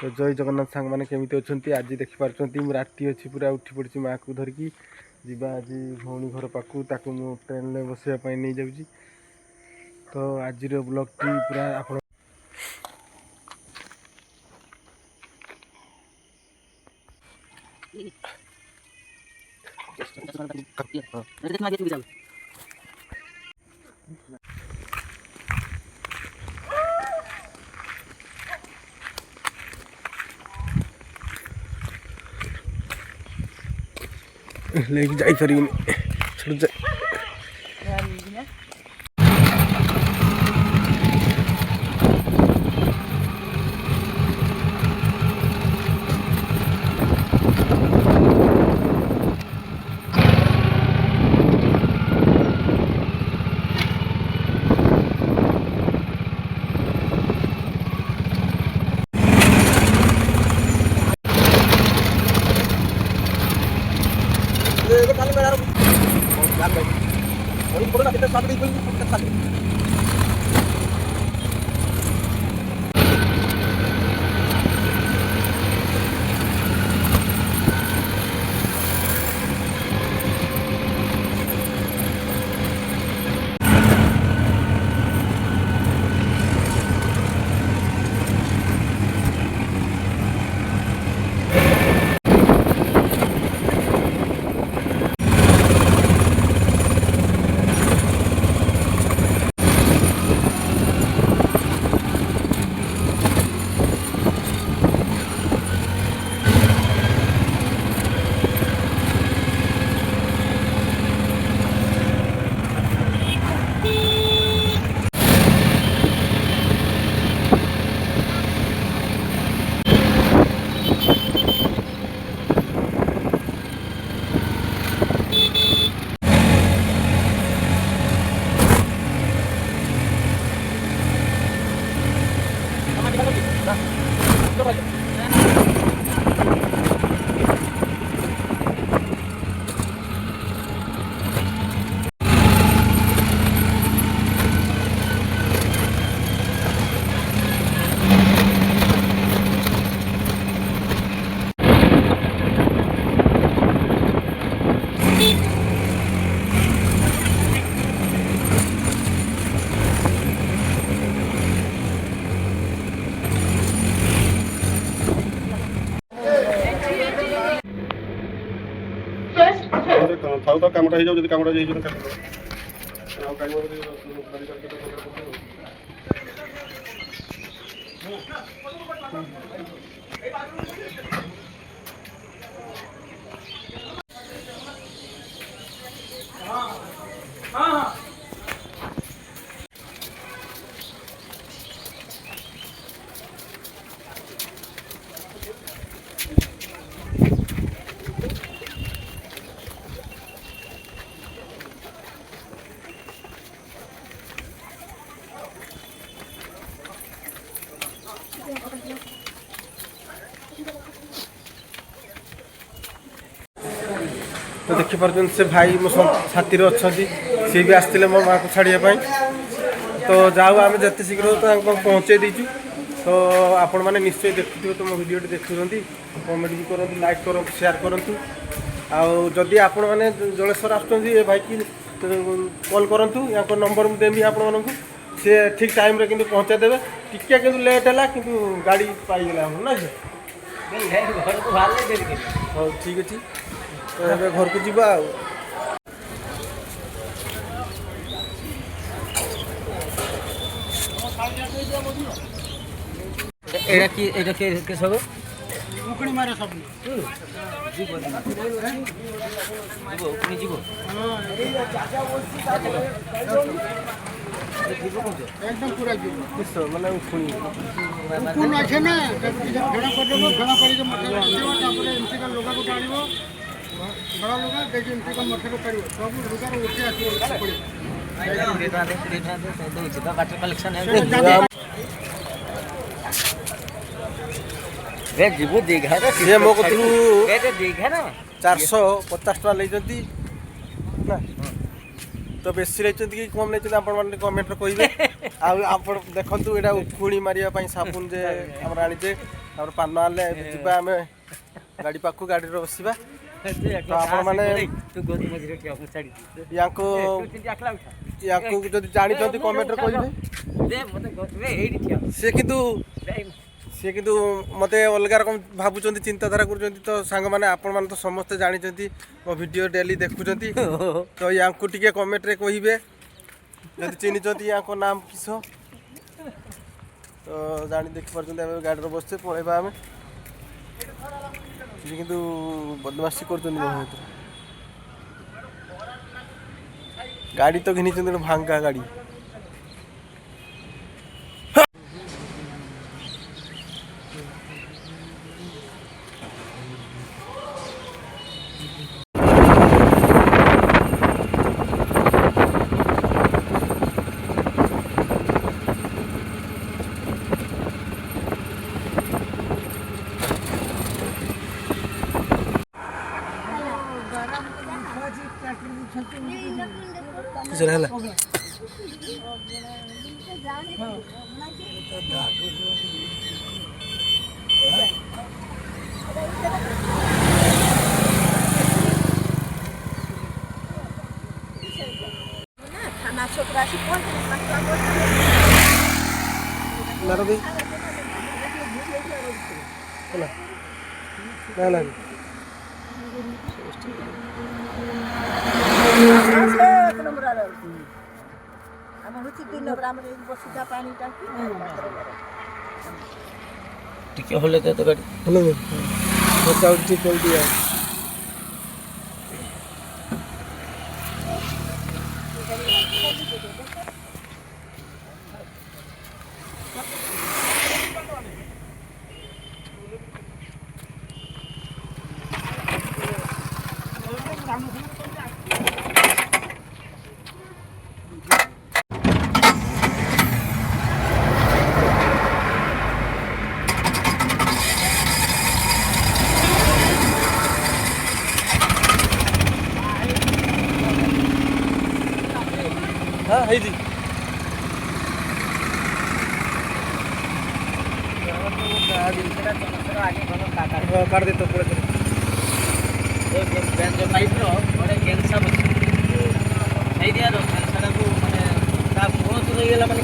तो जय जगन्नाथ सांग मैंने केमी अच्छा आज देखिपुं राति अच्छी पूरा उठी पड़ी माँ को धरिकी जीवा आज भौणी घर पाखक मु ट्रेन में बसवाई नहीं जाऊँगी। तो आज ब्लॉग टी पूरा आप लेकिन जापर थाउ तो कामटा हो जाऊ कामटा तो देखिपुं से भाई मो साथी अच्छा सी भी आसते मो माँ को छाड़ापी तो जाऊ आम जिते शीघ्र तो पहुँचे दीचु। तो आपण मैंने निश्चय देखुए तो मो भिडियो देखुंत कमेंट भी करूँ लाइक करूँ शेयर करूँ आदि आपण मैंने जलेश्वर आसुँच भाई की कॉल करूँ या नंबर मुझे देवी आपण मानक सी ठीक टाइम रे किंतु पहुँचे देवे टिके कि लेट है कि गाड़ी पाईगला ना हाँ ठीक अच्छे तो घर को जीवा सब उकणी मारे सब एकदम पूरा माने उकणी अच्छे ना भेड़ा कर भेड़ा कर मठे लोगा को टाणिबो बड़ा लोगा देखि इनके मठे को करिवो सब लोगा उठे आसी पड़ी कलेक्शन है वे जीवो दीघा रे से मो कतलू वे दीघा ना 450 टका लेजती ना तो बेसी रही कि कम नहीं आपण मैंने कमेंट कहे आप देखु यहाँ उखुणी मारे साबुन जे आम आनीचे पान आने जा आम गाड़ी पाक गाड़ी बसवा तो आपण मैंने या जानते कमेंट कहे सी कितु सी कितु मत अलग रकम भावुं चिंताधारा कर तो सांग मैंने आपण मैंने तो समस्ते जानते मो वीडियो डेली देखुं तो या कमेंट रे कहे जब चिन्ह या नाम किस तो जानी देखिपार गाड़ी बसचे पलैबा आम किंतु बदमाशी कर गाड़ी तो घिनी भांगा गाड़ी ହେଲା टिके होले तो गाड़ी बचाओ ठीक कर दिया हाँ है जी काट देते पूरा पाइप रोटे कैंसर अच्छी दिया कैंसर को मैंने मुँह तो नहीं गला मैंने